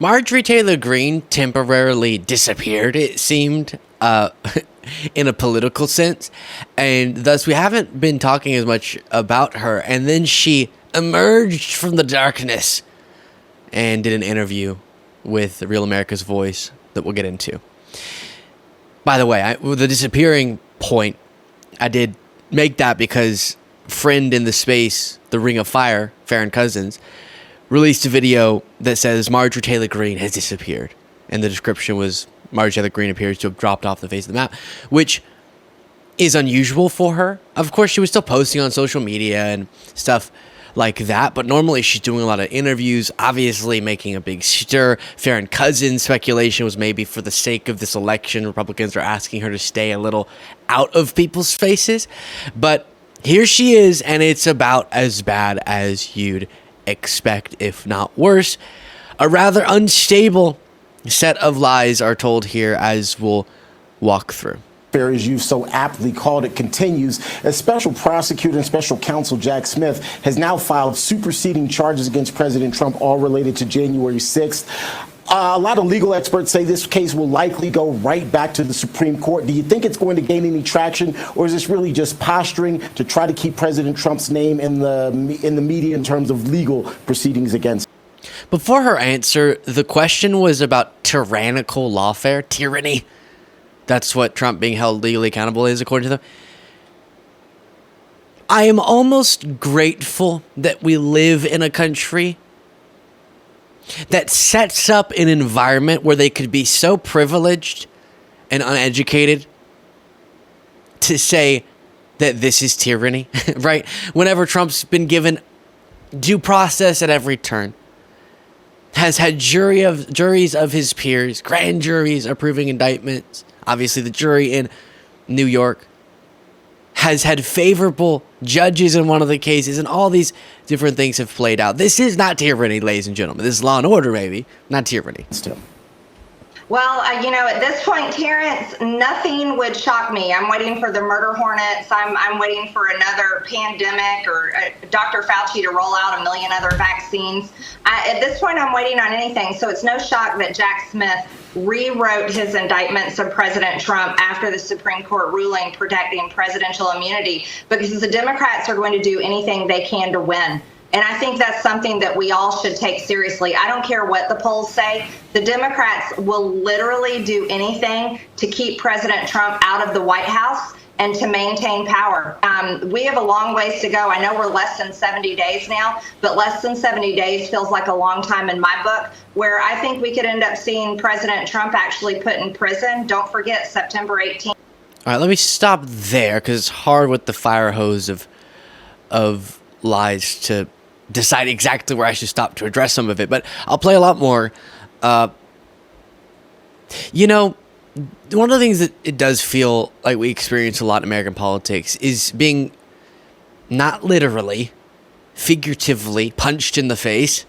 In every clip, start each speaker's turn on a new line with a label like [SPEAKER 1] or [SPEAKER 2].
[SPEAKER 1] Marjorie Taylor Greene temporarily disappeared, it seemed, in a political sense, and thus we haven't been talking as much about her. And then she emerged from the darkness and did an interview with Real America's Voice that we'll get into. By the way, with the disappearing point, I did make that because friend in the space, the Ring of Fire, Farron Cousins, released a video that says Marjorie Taylor Greene has disappeared. And the description was Marjorie Taylor Greene appears to have dropped off the face of the map, which is unusual for her. Of course, she was still posting on social media and stuff like that, but normally she's doing a lot of interviews, obviously making a big stir. Farron Cousins' speculation was maybe for the sake of this election, Republicans are asking her to stay a little out of people's faces. But here she is, and it's about as bad as you'd expect, if not worse. A rather unstable set of lies are told here, as we'll walk through.
[SPEAKER 2] As you've so aptly called it, continues as special prosecutor and special counsel Jack Smith has now filed superseding charges against President Trump, all related to January 6th. A lot of legal experts say this case will likely go right back to the Supreme Court. Do you think it's going to gain any traction, or is this really just posturing to try to keep President Trump's name in the media in terms of legal proceedings against him?
[SPEAKER 1] Before her answer, the question was about tyrannical lawfare, tyranny. That's what Trump being held legally accountable is, according to them. I am almost grateful that we live in a country that sets up an environment where they could be so privileged and uneducated to say that this is tyranny, right? Whenever Trump's been given due process at every turn, has had juries of his peers, grand juries approving indictments. Obviously, the jury in New York has had favorable judges in one of the cases, and all these different things have played out. This is not tyranny, ladies and gentlemen. This is law and order, baby, not tyranny.
[SPEAKER 2] Still.
[SPEAKER 3] Well, at this point, Terrence, nothing would shock me. I'm waiting for the murder hornets. I'm waiting for another pandemic or Dr. Fauci to roll out a million other vaccines. At this point, I'm waiting on anything. So it's no shock that Jack Smith rewrote his indictments of President Trump after the Supreme Court ruling protecting presidential immunity, because the Democrats are going to do anything they can to win. And I think that's something that we all should take seriously. I don't care what the polls say. The Democrats will literally do anything to keep President Trump out of the White House and to maintain power. We have a long ways to go. I know we're less than 70 days now, but less than 70 days feels like a long time in my book, where I think we could end up seeing President Trump actually put in prison. Don't forget September 18th.
[SPEAKER 1] All right, let me stop there because it's hard with the fire hose of lies to decide exactly where I should stop to address some of it, but I'll play a lot more. One of the things that it does feel like we experience a lot in American politics is being not literally, figuratively punched in the face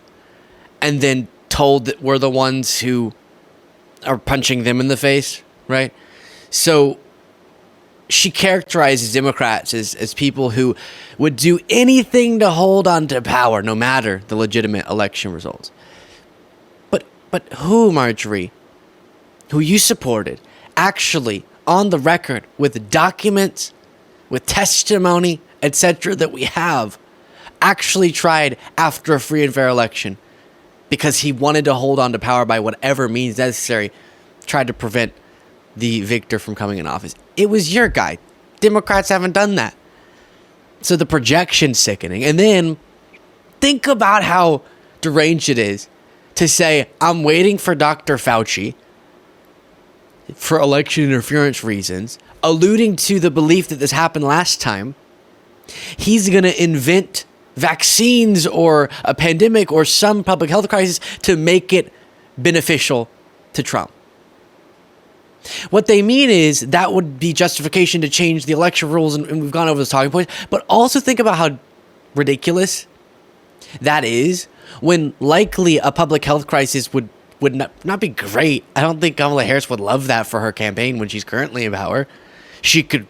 [SPEAKER 1] and then told that we're the ones who are punching them in the face, right? So she characterizes Democrats as people who would do anything to hold on to power, no matter the legitimate election results. But who, Marjorie, who you supported, actually, on the record, with documents, with testimony, etc., that we have, actually tried after a free and fair election because he wanted to hold on to power by whatever means necessary, tried to prevent the victor from coming in office? It was your guy. Democrats haven't done that. So the projection's sickening. And then think about how deranged it is to say, I'm waiting for Dr. Fauci for election interference reasons, alluding to the belief that this happened last time. He's going to invent vaccines or a pandemic or some public health crisis to make it beneficial to Trump. What they mean is that would be justification to change the election rules, and we've gone over those talking points, but also think about how ridiculous that is when likely a public health crisis would not be great. I don't think Kamala Harris would love that for her campaign when she's currently in power. She could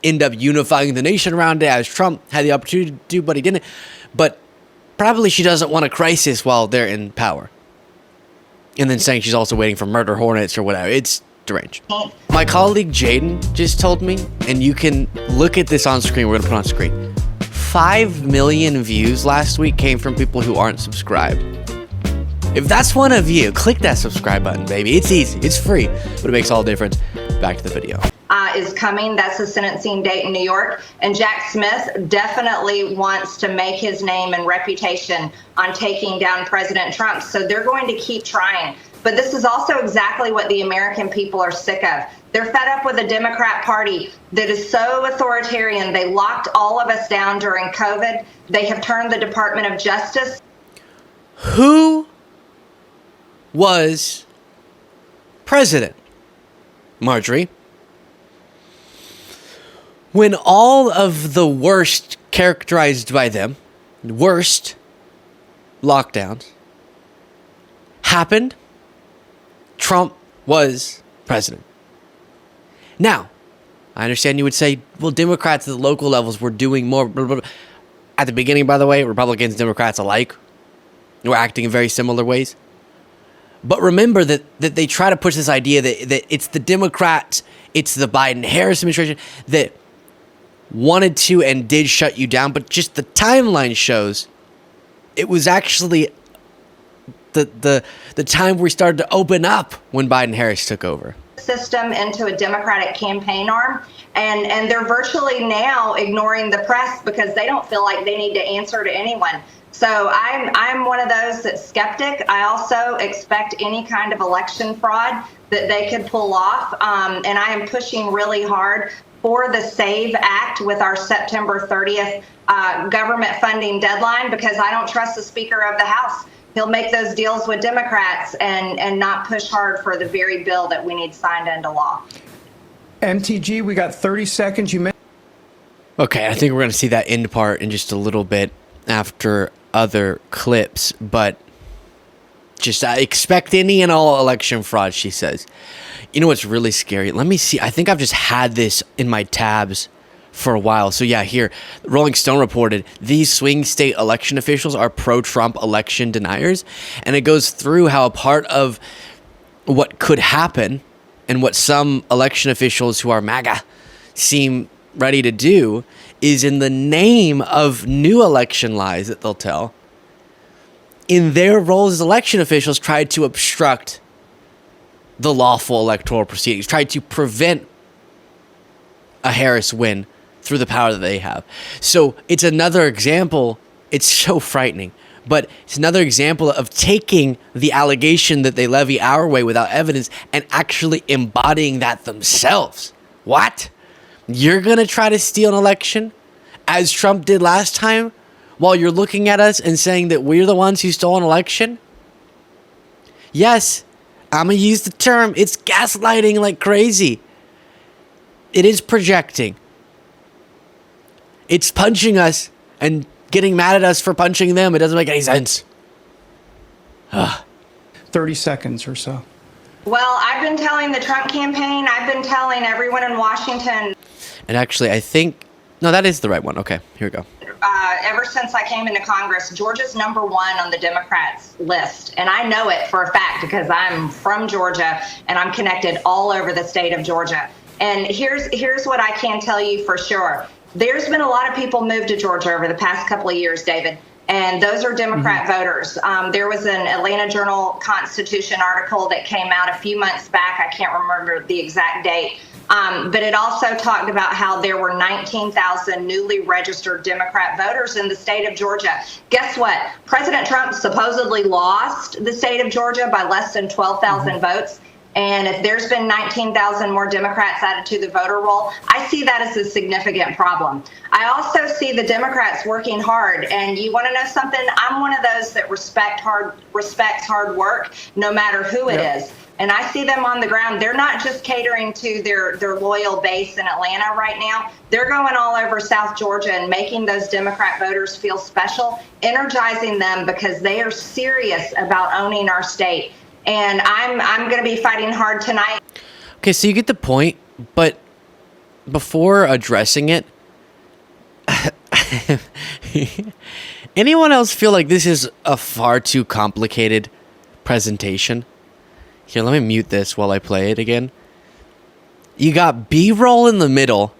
[SPEAKER 1] end up unifying the nation around it, as Trump had the opportunity to do, but he didn't. But probably she doesn't want a crisis while they're in power. and then saying she's also waiting for murder hornets or whatever. It's deranged. My colleague Jaden just told me, and you can look at this on screen. We're going to put on screen. 5 million views last week came from people who aren't subscribed. If that's one of you, click that subscribe button, baby. It's easy. It's free, but it makes all the difference. Back to the video.
[SPEAKER 3] Is coming. That's the sentencing date in New York. And Jack Smith definitely wants to make his name and reputation on taking down President Trump. So they're going to keep trying. But this is also exactly what the American people are sick of. They're fed up with a Democrat Party that is so authoritarian. They locked all of us down during COVID. They have turned the Department of Justice.
[SPEAKER 1] Who was president? Marjorie. When all of the worst characterized by them, worst lockdowns happened, Trump was president. Now, I understand you would say, well, Democrats at the local levels were doing more. Blah, blah, blah. At the beginning, by the way, Republicans and Democrats alike were acting in very similar ways. But remember that they try to push this idea that it's the Democrats, it's the Biden-Harris administration that wanted to and did shut you down. But just the timeline shows it was actually the time we started to open up when Biden-Harris took over.
[SPEAKER 3] System into a Democratic campaign arm, and they're virtually now ignoring the press because they don't feel like they need to answer to anyone. So I'm one of those that's skeptic. I also expect any kind of election fraud that they could pull off, and I am pushing really hard for the SAVE Act with our September 30th government funding deadline, because I don't trust the Speaker of the House. He'll make those deals with Democrats and not push hard for the very bill that we need signed into law.
[SPEAKER 4] MTG, we got 30 seconds.
[SPEAKER 1] Okay, I think we're going to see that end part in just a little bit after other clips, but just expect any and all election fraud, she says. You know what's really scary? Let me see. I think I've just had this in my tabs for a while. So yeah, here, Rolling Stone reported these swing state election officials are pro-Trump election deniers, and it goes through how a part of what could happen and what some election officials who are MAGA seem ready to do is, in the name of new election lies that they'll tell, in their roles as election officials, tried to obstruct the lawful electoral proceedings, tried to prevent a Harris win through the power that they have. So it's another example. It's so frightening, but it's another example of taking the allegation that they levy our way without evidence and actually embodying that themselves. What? You're going to try to steal an election as Trump did last time while you're looking at us and saying that we're the ones who stole an election? Yes, I'm going to use the term. It's gaslighting like crazy. It is projecting. It's punching us and getting mad at us for punching them. It doesn't make any sense.
[SPEAKER 4] 30 seconds or so.
[SPEAKER 3] Well, I've been telling the Trump campaign, I've been telling everyone in Washington.
[SPEAKER 1] And actually, I think, no, that is the right one. Okay, here we go.
[SPEAKER 3] Ever since I came into Congress, Georgia's #1 on the Democrats list. And I know it for a fact because I'm from Georgia and I'm connected all over the state of Georgia. And here's what I can tell you for sure. There's been a lot of people moved to Georgia over the past couple of years, David, and those are Democrat voters. There was an Atlanta Journal-Constitution article that came out a few months back. I can't remember the exact date, but it also talked about how there were 19,000 newly registered Democrat voters in the state of Georgia. Guess what? President Trump supposedly lost the state of Georgia by less than 12,000 votes. And if there's been 19,000 more Democrats added to the voter roll, I see that as a significant problem. I also see the Democrats working hard. And you want to know something? I'm one of those that respects hard work, no matter who it is. And I see them on the ground. They're not just catering to their loyal base in Atlanta right now. They're going all over South Georgia and making those Democrat voters feel special, energizing them because they are serious about owning our state. And I'm going to be fighting hard tonight.
[SPEAKER 1] Okay, so you get the point, but before addressing it, anyone else feel like this is a far too complicated presentation? Here, let me mute this while I play it again. You got B-roll in the middle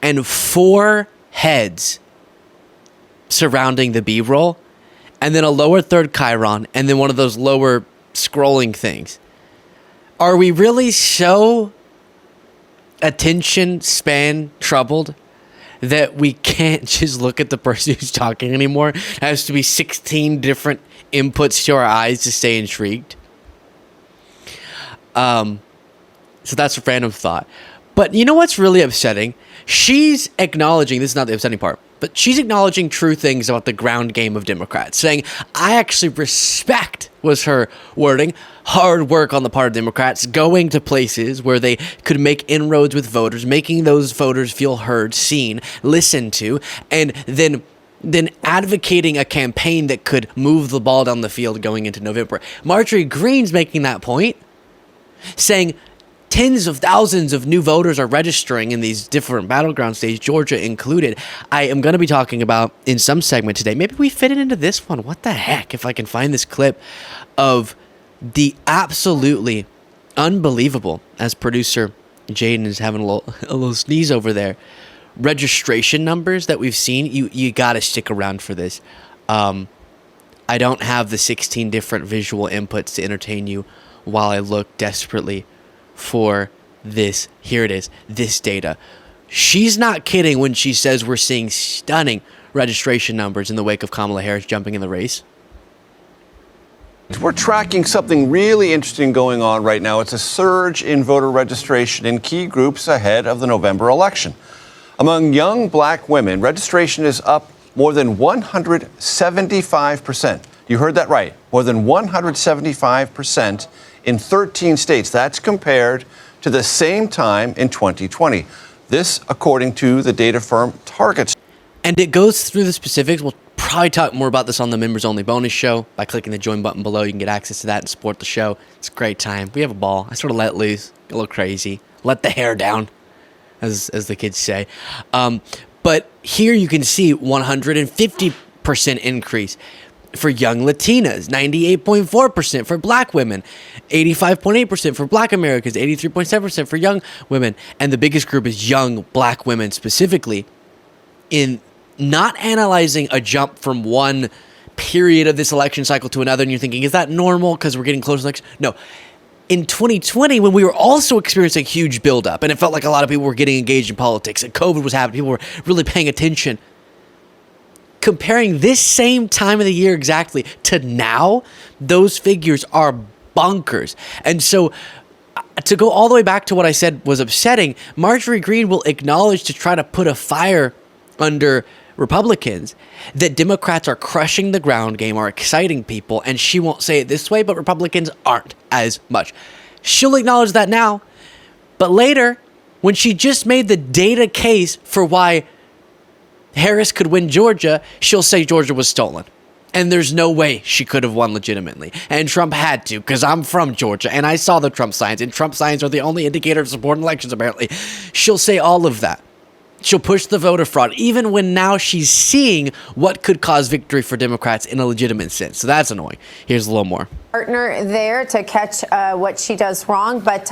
[SPEAKER 1] and 4 heads surrounding the B-roll, and then a lower third chyron, and then one of those lower scrolling things. Are we really so attention span troubled that we can't just look at the person who's talking anymore? It has to be 16 different inputs to our eyes to stay intrigued. So that's a random thought. But you know what's really upsetting? She's acknowledging, this is not the upsetting part, but she's acknowledging true things about the ground game of Democrats, saying, I actually respect, was her wording, hard work on the part of Democrats, going to places where they could make inroads with voters, making those voters feel heard, seen, listened to, and then advocating a campaign that could move the ball down the field going into November. Marjorie Greene's making that point, saying tens of thousands of new voters are registering in these different battleground states, Georgia included. I am going to be talking about in some segment today. Maybe we fit it into this one. What the heck? If I can find this clip of the absolutely unbelievable, as producer Jaden is having a little sneeze over there, registration numbers that we've seen. You got to stick around for this. I don't have the 16 different visual inputs to entertain you while I look desperately for this. Here it is, this data. She's not kidding when she says we're seeing stunning registration numbers in the wake of Kamala Harris jumping in the race.
[SPEAKER 5] We're tracking something really interesting going on right now. It's a surge in voter registration in key groups ahead of the November election. Among young black women, registration is up more than 175%. You heard that right, more than 175% in 13 states. That's compared to the same time in 2020. This, according to the data firm Target.
[SPEAKER 1] And it goes through the specifics. We'll probably talk more about this on the members-only bonus show. By clicking the join button below, you can get access to that and support the show. It's a great time. We have a ball. I sort of let loose, a little crazy, let the hair down, as the kids say. But here you can see 150% increase for young Latinas, 98.4% for black women, 85.8% for black Americans, 83.7% for young women. And the biggest group is young black women specifically, in not analyzing a jump from one period of this election cycle to another. And you're thinking, is that normal because we're getting close to election? No. In 2020, when we were also experiencing a huge buildup, and it felt like a lot of people were getting engaged in politics, and COVID was happening, people were really paying attention. Comparing this same time of the year exactly to now, those figures are bonkers. And so to go all the way back to what I said was upsetting, Marjorie Greene will acknowledge, to try to put a fire under Republicans, that Democrats are crushing the ground game, are exciting people, and she won't say it this way, but Republicans aren't as much. She'll acknowledge that now, but later, when she just made the data case for why Harris could win Georgia, she'll say Georgia was stolen. And there's no way she could have won legitimately. And Trump had to, because I'm from Georgia, and I saw the Trump signs, and Trump signs are the only indicator of support in elections, apparently. She'll say all of that. She'll push the voter fraud, even when now she's seeing what could cause victory for Democrats in a legitimate sense. So that's annoying. Here's a little more.
[SPEAKER 6] Partner there to catch what she does wrong. But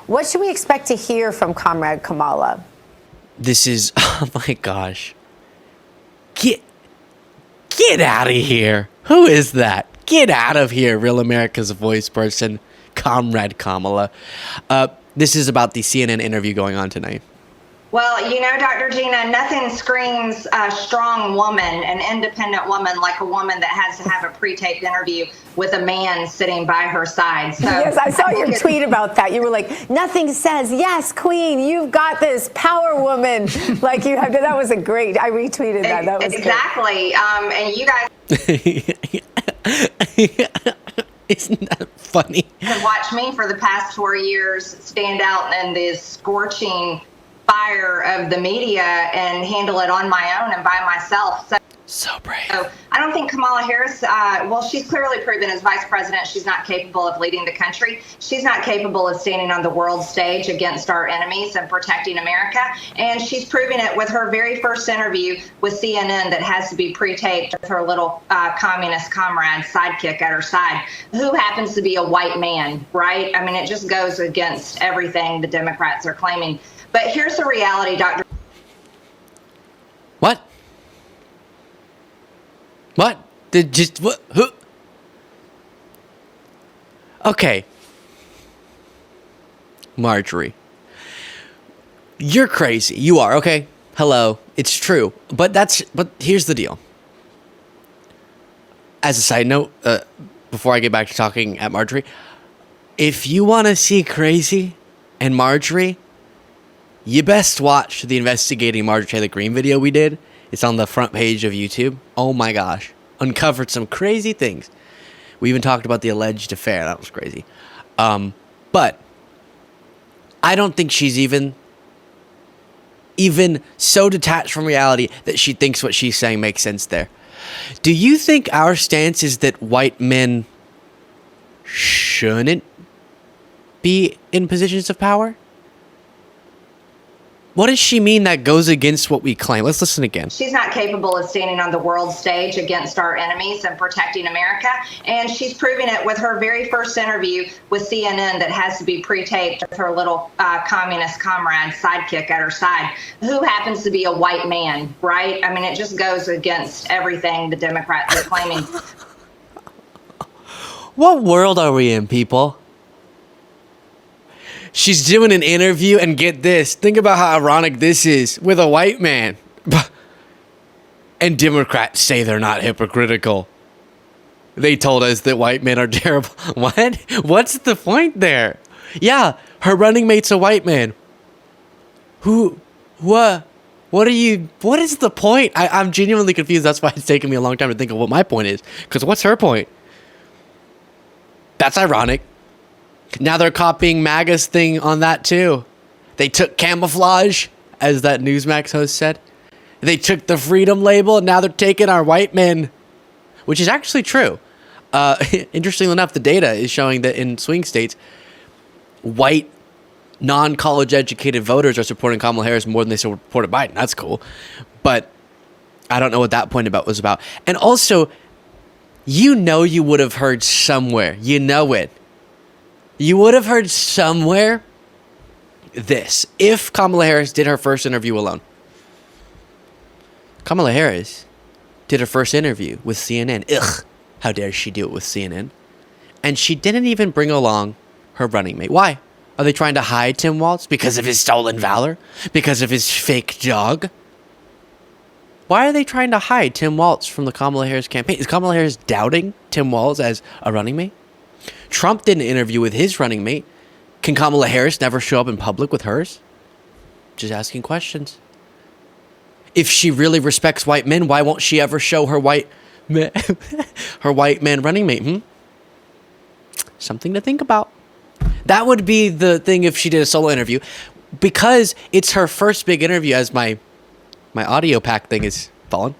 [SPEAKER 6] what should we expect to hear from Comrade Kamala?
[SPEAKER 1] This is, oh my gosh. Get out of here. Who is that? Get out of here, Real America's Voice person, Comrade Kamala. This is about the CNN interview going on tonight.
[SPEAKER 3] Well, you know, Dr. Gina, nothing screams a strong woman, an independent woman, like a woman that has to have a pre-taped interview with a man sitting by her side. So,
[SPEAKER 6] yes, I saw your tweet about that. You were like, nothing says, yes, queen, you've got this, power woman. Like you have, that was a great, I retweeted that. That was
[SPEAKER 3] exactly. And you guys.
[SPEAKER 1] Isn't that funny?
[SPEAKER 3] Have watched me for the past 4 years stand out in this scorching fire of the media and handle it on my own and by myself. So
[SPEAKER 1] So brave.
[SPEAKER 3] So I don't think Kamala Harris, well, she's clearly proven as vice president, she's not capable of leading the country. She's not capable of standing on the world stage against our enemies and protecting America. And she's proving it with her very first interview with CNN that has to be pre-taped with her little communist comrade sidekick at her side, who happens to be a white man, right? I mean, it just goes against everything the Democrats are claiming. But here's the reality, Dr.
[SPEAKER 1] What? What? Did just what? Who? Okay. Marjorie. You're crazy. You are, okay? Hello. It's true. But here's the deal. As a side note, before I get back to talking at Marjorie, if you want to see crazy and Marjorie, you best watch the Investigating Marjorie Taylor Greene video we did. It's on the front page of YouTube. Oh my gosh. Uncovered some crazy things. We even talked about the alleged affair. That was crazy. But I don't think she's even so detached from reality that she thinks what she's saying makes sense there. Do you think our stance is that white men shouldn't be in positions of power? What does she mean that goes against what we claim? Let's listen again.
[SPEAKER 3] She's not capable of standing on the world stage against our enemies and protecting America. And she's proving it with her very first interview with CNN that has to be pre-taped with her little communist comrade sidekick at her side, who happens to be a white man, right? I mean, it just goes against everything the Democrats are claiming.
[SPEAKER 1] What world are we in, people? She's doing an interview, and get this. Think about how ironic this is with a white man. And Democrats say they're not hypocritical. They told us that white men are terrible. What? What's the point there? Yeah, her running mate's a white man. What is the point? I'm genuinely confused. That's why it's taken me a long time to think of what my point is. Because what's her point? That's ironic. Now they're copying Maga's thing on that too. They took camouflage, as that Newsmax host said. They took the freedom label, and now they're taking our white men, which is actually true. Interestingly enough, the data is showing that in swing states, white, non-college educated voters are supporting Kamala Harris more than they supported Biden. That's cool. But I don't know what that point was about. And also, you would have heard somewhere. You know it. You would have heard somewhere this. If Kamala Harris did her first interview alone. Kamala Harris did her first interview with CNN. Ugh, how dare she do it with CNN? And she didn't even bring along her running mate. Why? Are they trying to hide Tim Walz? Because of his stolen valor? Because of his fake dog? Why are they trying to hide Tim Walz from the Kamala Harris campaign? Is Kamala Harris doubting Tim Walz as a running mate? Trump did an interview with his running mate. Can Kamala Harris never show up in public with hers? Just asking questions. If she really respects white men, why won't she ever show her white man running mate? Something to think about. That would be the thing if she did a solo interview, because it's her first big interview. As my audio pack thing is falling.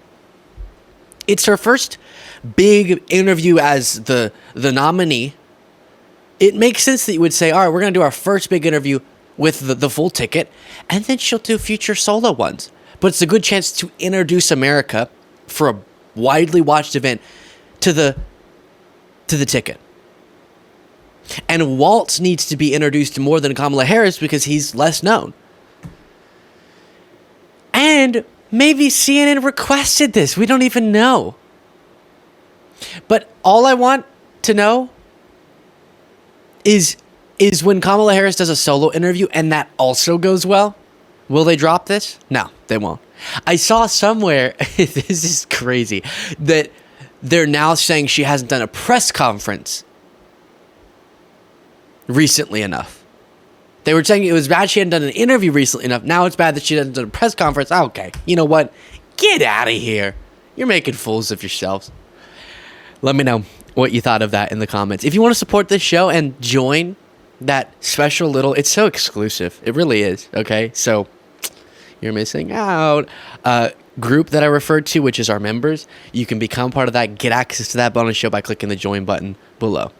[SPEAKER 1] It's her first big interview as the nominee. It makes sense that you would say, all right, we're going to do our first big interview with the full ticket, and then she'll do future solo ones. But it's a good chance to introduce America for a widely watched event to the ticket. And Walz needs to be introduced more than Kamala Harris because he's less known. And maybe CNN requested this. We don't even know. But all I want to know is when Kamala Harris does a solo interview and that also goes well, will they drop this? No, they won't. I saw somewhere, this is crazy, that they're now saying she hasn't done a press conference recently enough. They were saying it was bad she hadn't done an interview recently enough. Now it's bad that she hasn't done a press conference. Okay, you know what? Get out of here. You're making fools of yourselves. Let me know what you thought of that in the comments. If you want to support this show and join that special little, it's so exclusive. It really is, okay? So you're missing out. group that I referred to, which is our members. You can become part of that, get access to that bonus show by clicking the join button below.